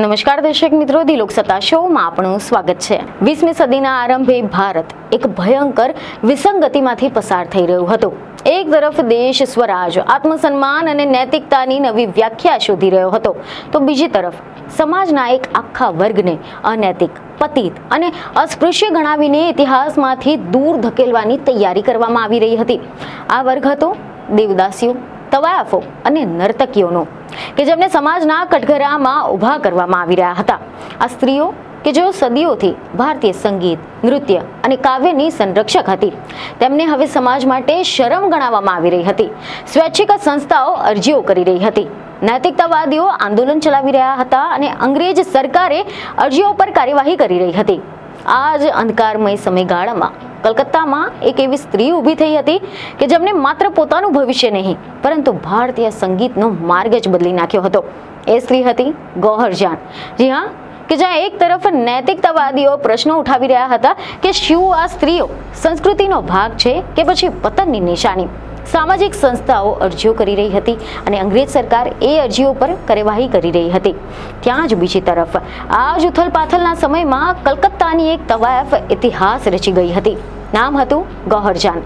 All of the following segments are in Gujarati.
નમસ્કાર દર્શક મિત્રો, ધી લોકસત્તા શોમાં આપનું સ્વાગત છે। 20મી સદીના આરંભે ભારત એક ભયંકર વિસંગતિમાંથી પસાર થઈ રહ્યું હતું। એક તરફ દેશ સ્વરાજ, આત્મસન્માન અને નૈતિકતાની નવી વ્યાખ્યા શોધી રહ્યો હતો, તો બીજી તરફ સમાજના એક આખા વર્ગને અનૈતિક, પતિત અને અસ્પૃશ્ય ગણાવીને ઇતિહાસમાંથી દૂર ધકેલવાની તૈયારી કરવામાં આવી રહી હતી। આ વર્ગ હતો દેવદાસીઓ, તવાયફો અને નર્તકીઓનો, કે જેમને સમાજના કટઘરામાં ઊભા કરવામાં આવી રહ્યા હતા। આ સ્ત્રીઓ કે જેઓ સદીઓથી ભારતીય સંગીત, નૃત્ય અને કાવ્યની સંરક્ષક હતી, તેમને હવે સમાજ માટે શરમ ગણાવવામાં આવી રહી હતી। સ્વૈચ્છિક સંસ્થાઓ અરજીઓ કરી રહી હતી, નૈતિકતાવાદીઓ આંદોલન ચલાવી રહ્યા હતા અને અંગ્રેજ સરકારે અરજીઓ પર કાર્યવાહી કરી રહી હતી। આ જ અંધકારમય સમયગાળામાં કલકત્તામાં એક એવી સ્ત્રી ઊભી થઈ હતી કે જેમને માત્ર પોતાનું ભવિષ્ય નહીં, પરંતુ ભારતીય સંગીતનો માર્ગ જ બદલી નાખ્યો હતો। એ સ્ત્રી હતી ગૌહર જાન। જી હા, કે જ્યાં એક તરફ નૈતિકતાવાદીઓ પ્રશ્નો ઉઠાવી રહ્યા હતા કે શું આ સ્ત્રીઓ સંસ્કૃતિનો ભાગ છે કે પછી પતનની નિશાની। સામાજિક સંસ્થાઓ અરજીઓ કરી રહી હતી અને અંગ્રેજ સરકાર એ અરજીઓ પર કાર્યવાહી કરી રહી હતી। ત્યાં જ બીજી તરફ આ જ ઉથલપાથલના સમયમાં કલકત્તાની એક તવાયફ ઇતિહાસ રચી ગઈ હતી। નામ હતું ગૌહર જાન।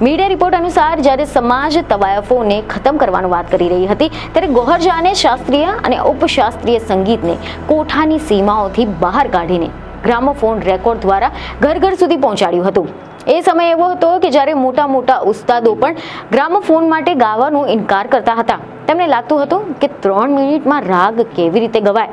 મીડિયા રિપોર્ટ અનુસાર જ્યારે સમાજ તવાયફોને ખતમ કરવાની વાત કરી રહી હતી, ત્યારે ગૌહર જાને શાસ્ત્રીય અને ઉપશાસ્ત્રીય સંગીતને કોઠાની સીમાઓથી બહાર કાઢીને ગ્રામોફોન રેકોર્ડ દ્વારા ઘર ઘર સુધી પહોંચાડ્યું હતું। એ સમય એવો હતો કે જ્યારે મોટા મોટા ઉસ્તાદો પણ ગ્રામોફોન માટે ગાવાનો ઇનકાર કરતા હતા। તેમને લાગતું હતું કે 3 મિનિટમાં રાગ કેવી રીતે ગવાય।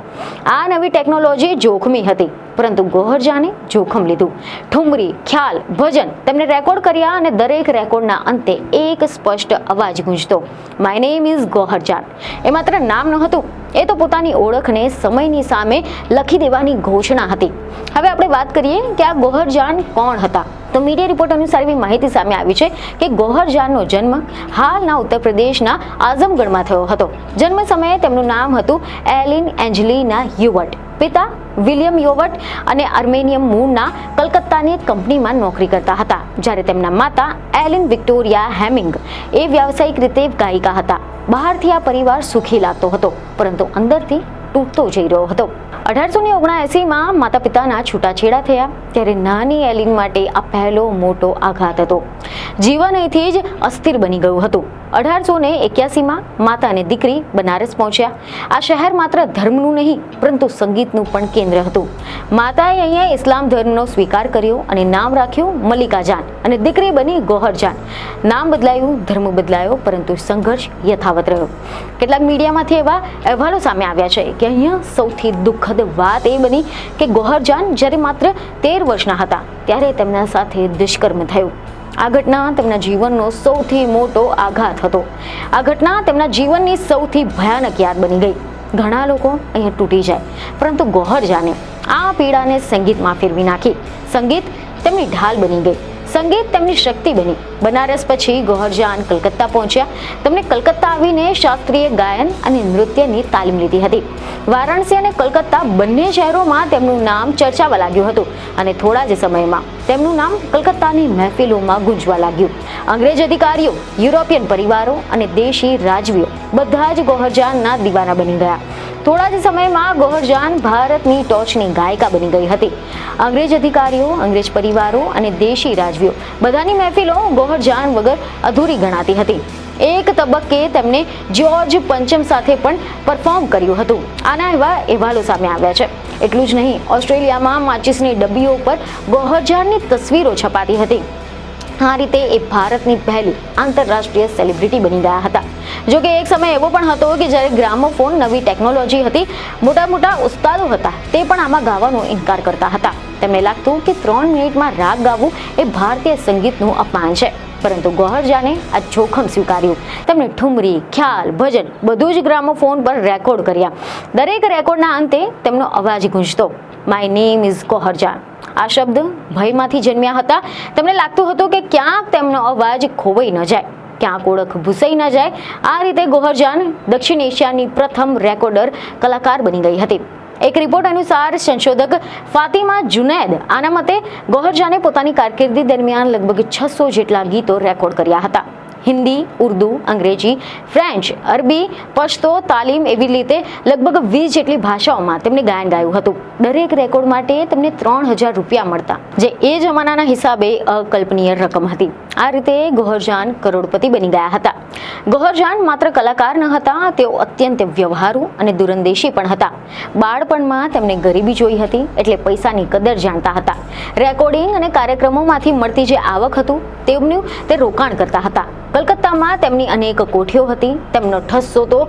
આ નવી ટેકનોલોજી જોખમી હતી, પરંતુ ગૌહર જાને જોખમ લીધું। ઠુમરી, ખ્યાલ, ભજન તેમને રેકોર્ડ કર્યા અને દરેક રેકોર્ડના અંતે એક સ્પષ્ટ અવાજ ગુંજતો, માય નેમ ઇઝ ગૌહર જાન। એ માત્ર નામ નહોતું, એ તો પોતાની ઓળખને સમયની સામે લખી દેવાની ઘોષણા હતી। હવે આપણે વાત કરીએ કે આ ગૌહર જાન કોણ હતા। તો મીડિયા રિપોર્ટ અનુસાર એવી માહિતી સામે આવી છે કે ગૌહર જાનનો જન્મ હાલના ઉત્તર પ્રદેશના આઝમગઢમાં થયો હતો। જન્મ સમયે તેમનું નામ હતું એલિન એન્જલિના યુવટ। પિતા વિલિયમ યુવટ અને આર્મેનિયન મૂળના કલકત્તાની કંપનીમાં નોકરી કરતા હતા, જ્યારે તેમના માતા એલિન વિક્ટોરિયા હેમિંગ એ વ્યાવસાયિક રીતે ગાયિકા હતા। બહારથી આ પરિવાર સુખી લાગતો હતો, પરંતુ અંદરથી તૂટતો જઈ રહ્યો હતો। 1879માં માતા પિતાના છૂટાછેડા થયા, ત્યારે નાની એલિન માટે આ પહેલો મોટો આઘાત હતો। જીવન અહીંથી જ અસ્થિર બની ગયું હતું। 1881માં માતા અને દીકરી બનારસ પહોંચ્યા। આ શહેર માત્ર ધર્મનું નહીં, પરંતુ સંગીતનું પણ કેન્દ્ર હતું। માતાએ અહીંયા ઇસ્લામ ધર્મનો સ્વીકાર કર્યો અને નામ રાખ્યું મલ્લિકા જાન, અને દીકરી બની ગૌહર જાન। નામ બદલાયું, ધર્મ બદલાયો, પરંતુ સંઘર્ષ યથાવત રહ્યો। કેટલાક મીડિયામાંથી એવા અહેવાલો સામે આવ્યા છે કે અહીંયા સૌથી દુઃખદ વાત એ બની કે ગૌહર જાન જ્યારે માત્ર 13 વર્ષના હતા, ત્યારે તેમના સાથે દુષ્કર્મ થયું। આ ઘટના તેમના જીવનનો સૌથી મોટો આઘાત હતો। આ ઘટના તેમના જીવનની સૌથી ભયાનક યાદ બની ગઈ। ઘણા લોકો અહીંયા તૂટી જાય, પરંતુ ગૌહર જાને આ પીડાને સંગીતમાં ફેરવી નાખી। સંગીત તેમની ઢાલ બની ગઈ, સંગીત તેમની શક્તિ બની। બનારસ પછી ગૌહર જાન કલકત્તા પહોંચ્યા। તેમણે કલકત્તા આવીને શાસ્ત્રીય ગાયન અને નૃત્યની તાલીમ લીધી હતી। વારાણસી અને કલકત્તા બંને શહેરોમાં તેમનું નામ ચર્ચાવા લાગ્યું હતું, અને થોડા જ સમયમાં તેમનું નામ કલકત્તાની મહેફિલોમાં ગુંજવા લાગ્યું। અંગ્રેજ અધિકારીઓ, યુરોપિયન પરિવારો અને દેશી રાજવીઓ બધા જ ગૌહર જાનના દીવાના બની ગયા। થોડા જ સમયમાં ગૌહર જાન ભારતની ટોચની ગાયિકા બની ગઈ હતી। અંગ્રેજ અધિકારીઓ, અંગ્રેજ પરિવારો અને દેશી રાજવીઓ બધાની મહેફિલો ગૌહર જાન વગર અધૂરી ગણાતી હતી। એક તબક્કે તેમને જ્યોર્જ પંચમ સાથે પણ પરફોર્મ કર્યું હતું। આના એવા અહેવાલો સામે આવ્યા છે। એટલું જ નહીં, ઓસ્ટ્રેલિયામાં માચિસની ડબ્બીઓ પર ગૌહર જાનની તસવીરો છપાતી હતી। આ રીતે એ ભારતની પહેલી આંતરરાષ્ટ્રીય સેલિબ્રિટી બની ગયા હતા। જો કે એક સમય એવો પણ હતો કે જ્યારે ગ્રામોફોન નવી ટેકનોલોજી હતી, મોટા મોટા ઉસ્તાદો હતા, તે પણ આમાં ગાવાનો ઇનકાર કરતા હતા। તેમને લાગતું કે 3 મિનિટમાં રાગ ગાવું એ ભારતીય સંગીતનું અપમાન છે, પરંતુ ગૌહર જાને આ જોખમ સ્વીકાર્યું। તેમણે ઠુમરી, ખ્યાલ, ભજન બધું જ ગ્રામોફોન પર રેકોર્ડ કર્યા। દરેક રેકોર્ડના અંતે તેમનો અવાજ ગુંજતો, માય નેમ ઇઝ ગૌહર જાન। આ શબ્દ ભયમાંથી જન્મ્યા હતા। તેમને લાગતું હતું કે ક્યાંક તેમનો અવાજ ખોવાઈ ન જાય, ક્યાંક ઓળખ ભૂસાઈ ન જાય। આ રીતે ગૌહર જાન દક્ષિણ એશિયાની પ્રથમ રેકોર્ડર કલાકાર બની ગઈ હતી। એક રિપોર્ટ અનુસાર સંશોધક ફાતિમા જુનૈદ આના મતે ગૌહર જાને પોતાની કારકિર્દી દરમિયાન લગભગ 600 જેટલા ગીતો રેકોર્ડ કર્યા હતા। હિન્દી, ઉર્દુ, અંગ્રેજી, ફ્રેન્ચ, અરબી, પશ્તો, તાલીમ એવી રીતે લગભગ 20 જેટલી ભાષાઓમાં તેમણે ગાયન ગાયું હતું. દરેક રેકોર્ડ માટે તેમને 3000 રૂપિયા મળતા, જે એ જમાનાના હિસાબે અકલ્પનીય રકમ હતી. આ રીતે ગૌહર જાન કરોડપતિ બની ગયા હતા. ગૌહર જાન માત્ર કલાકાર ન હતા, તેઓ અત્યંત વ્યવહારુ અને દૂરંદેશી પણ હતા. બાળપણમાં તેમને ગરીબી જોઈ હતી, એટલે પૈસાની કદર જાણતા હતા. રેકોર્ડિંગ અને કાર્યક્રમોમાંથી મળતી જે આવક હતું તેમનું તે રોકાણ કરતા હતા. કલકત્તામાં તેમની અનેક કોઠીઓ હતી. તેમનો ઠસ્સો તો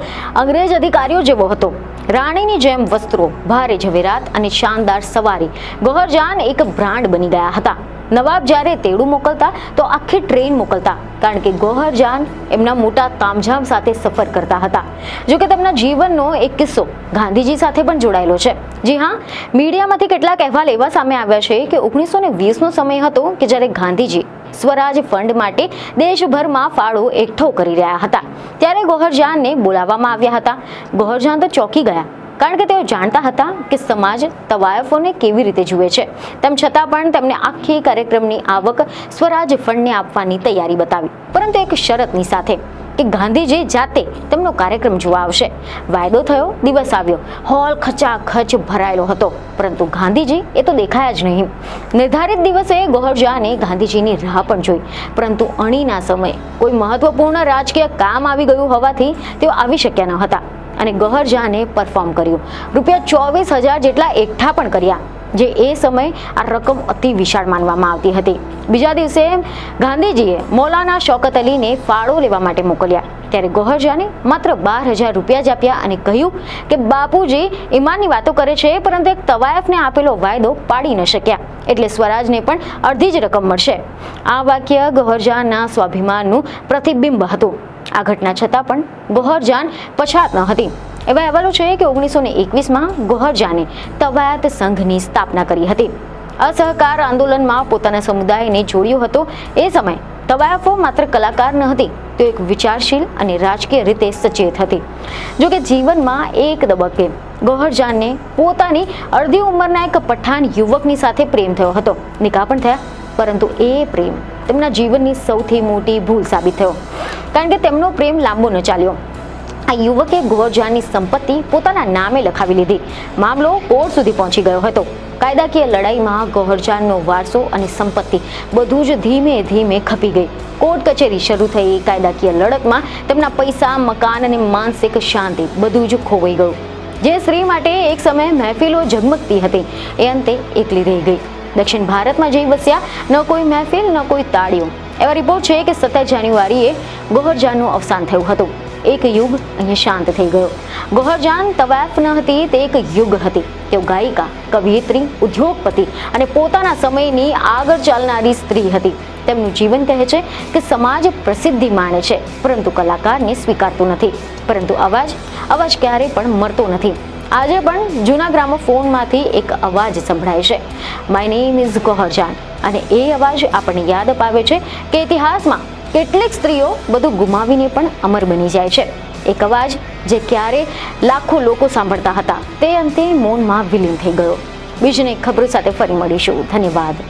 અંગ્રેજ અધિકારીઓ જેવો હતો. રાણીની જેમ વસ્ત્રો, ભારે ઝવેરાત અને શાનદાર સવારી, ગૌહર જાન એક બ્રાન્ડ બની ગયા હતા. નવાબ જ્યારે તેડું મોકલતા તો આખી ટ્રેન મોકલતા, કારણ કે ગૌહર જાન એમના મોટા તામઝામ સાથે સફર કરતા હતા. જોકે તેમના જીવનનો એક કિસ્સો ગાંધીજી સાથે પણ જોડાયેલો છે. જી હા, મીડિયામાંથી કેટલાક અહેવાલ એવા સામે આવ્યા છે કે 1920નો સમય હતો કે જ્યારે ગાંધીજી સ્વરાજ ફંડ માટે દેશભરમાં ફાળો એકઠો કરી રહ્યા હતા. ત્યારે ગૌહર જાનને બોલાવવામાં આવ્યા હતા. ગૌહર જાન તો ચોંકી ગયા, કારણ કે તેઓ જાણતા હતા કે સમાજ તવાયફોને કેવી રીતે જુએ છે. તેમ છતાં પણ તેમને આખી કાર્યક્રમની આવક સ્વરાજ ફંડને આપવાની તૈયારી બતાવી, પરંતુ એક શરતની સાથે કે ગાંધીજી જાતે તેમનો કાર્યક્રમ જોવા આવશે. વાયદો થયો, દિવસ આવ્યો. હોલ ખચાખચ ભરાયેલો હતો, પરંતુ ગાંધીજી એ તો દેખાયા જ નહીં. નિર્ધારિત દિવસે ગૌહર જાને ગાંધીજીની રાહ પણ જોઈ, પરંતુ અણીના સમયે કોઈ મહત્વપૂર્ણ રાજકીય કામ આવી ગયું હોવાથી તેઓ આવી શક્યા ન હતા. અને ગૌહર જાને પરફોર્મ કર્યું. રૂપિયા 24,000 જેટલા એકઠા પણ કર્યા, જે એ સમયે આ રકમ અતિ વિશાળ માનવામાં આવતી હતી. બીજા દિવસે ગાંધીજીએ મૌલાના શૌકત અલીને ફાળો લેવા માટે મોકલ્યા. ત્યારે ગૌહર જાને માત્ર 12,000 રૂપિયા જ આપ્યા અને કહ્યું કે બાપુજી ઈમાનની વાતો કરે છે, પરંતુ એક તવાયફને આપેલો વાયદો પાડી ન શક્યા, એટલે સ્વરાજને પણ અડધી જ રકમ મળશે. આ વાક્ય ગૌહર જાનના સ્વાભિમાનનું પ્રતિબિંબ હતું. આ ઘટના છતાં પણ ગૌહર જાન પછાત ન હતી. એવા અહેવાલો છે કે 1921માં ગૌહર જાને તવાયત સંઘની સ્થાપના કરી હતી. અસહકાર આંદોલનમાં પોતાના સમુદાયને જોડ્યો હતો. એ સમયે તવાયફો માત્ર કલાકાર ન હતી, તો એક વિચારશીલ અને રાજકીય રીતે સચેત હતી. જોકે જીવનમાં એક તબક્કે ગૌહર જાનને પોતાની અડધી ઉંમરના એક પઠાણ યુવકની સાથે પ્રેમ થયો હતો. નિકાહ પણ થયા, પરંતુ એ પ્રેમ તેમના જીવનની સૌથી મોટી ભૂલ સાબિત થયો, કારણ કે તેમનો પ્રેમ લાંબો ન ચાલ્યો. આ યુવકે ગૌહર જાનની સંપત્તિ પોતાના નામે લખાવી લીધી. મામલો કોર્ટ સુધી પહોંચી ગયો હતો. કાયદાકીય લડાઈમાં ગૌહર જાનનો વારસો અને સંપત્તિ બધું જ ધીમે ધીમે ખપી ગઈ. કોર્ટ કચેરી શરૂ થઈ. કાયદાકીય લડતમાં તેમના પૈસા, મકાન અને માનસિક શાંતિ બધું જ ખોવાઈ ગયું. જે સ્ત્રી માટે એક સમયે મહેફિલો ઝગમગતી હતી, એ અંતે એકલી રહી ગઈ. દક્ષિણ ભારતમાં જઈ વસ્યા, ન કોઈ મહેફિલ, ન કોઈ તાળીઓ. એવા રિપોર્ટ છે કે 17 જાન્યુઆરીએ ગૌહર જાનનું અવસાન થયું હતું. એક યુગ અહીંયા શાંત થઈ ગયો. ગૌહર જાન તવાયફ ન હતી, તે એક યુગ હતી. તેઓ ગાયિકા, કવિયત્રી, ઉદ્યોગપતિ અને પોતાના સમયની આગળ ચાલનારી સ્ત્રી હતી. તેમનું જીવન કહે છે કે સમાજ પ્રસિદ્ધિ માણે છે, પરંતુ કલાકારને સ્વીકારતું નથી. પરંતુ અવાજ ક્યારેય પણ મરતો નથી. આજે પણ જૂના ગ્રામોફોનમાંથી એક અવાજ સંભળાય છે, માય નેમ ઇઝ ગૌહર જાન. અને એ અવાજ આપણને યાદ અપાવે છે કે ઇતિહાસમાં કેટલીક સ્ત્રીઓ બધું ગુમાવીને પણ અમર બની જાય છે. એક અવાજ જે ક્યારે લાખો લોકો સાંભળતા હતા, તે અંતે મૌનમાં વિલીન થઈ ગયો. બીજને ખબરો સાથે ફરી મળીશું. ધન્યવાદ.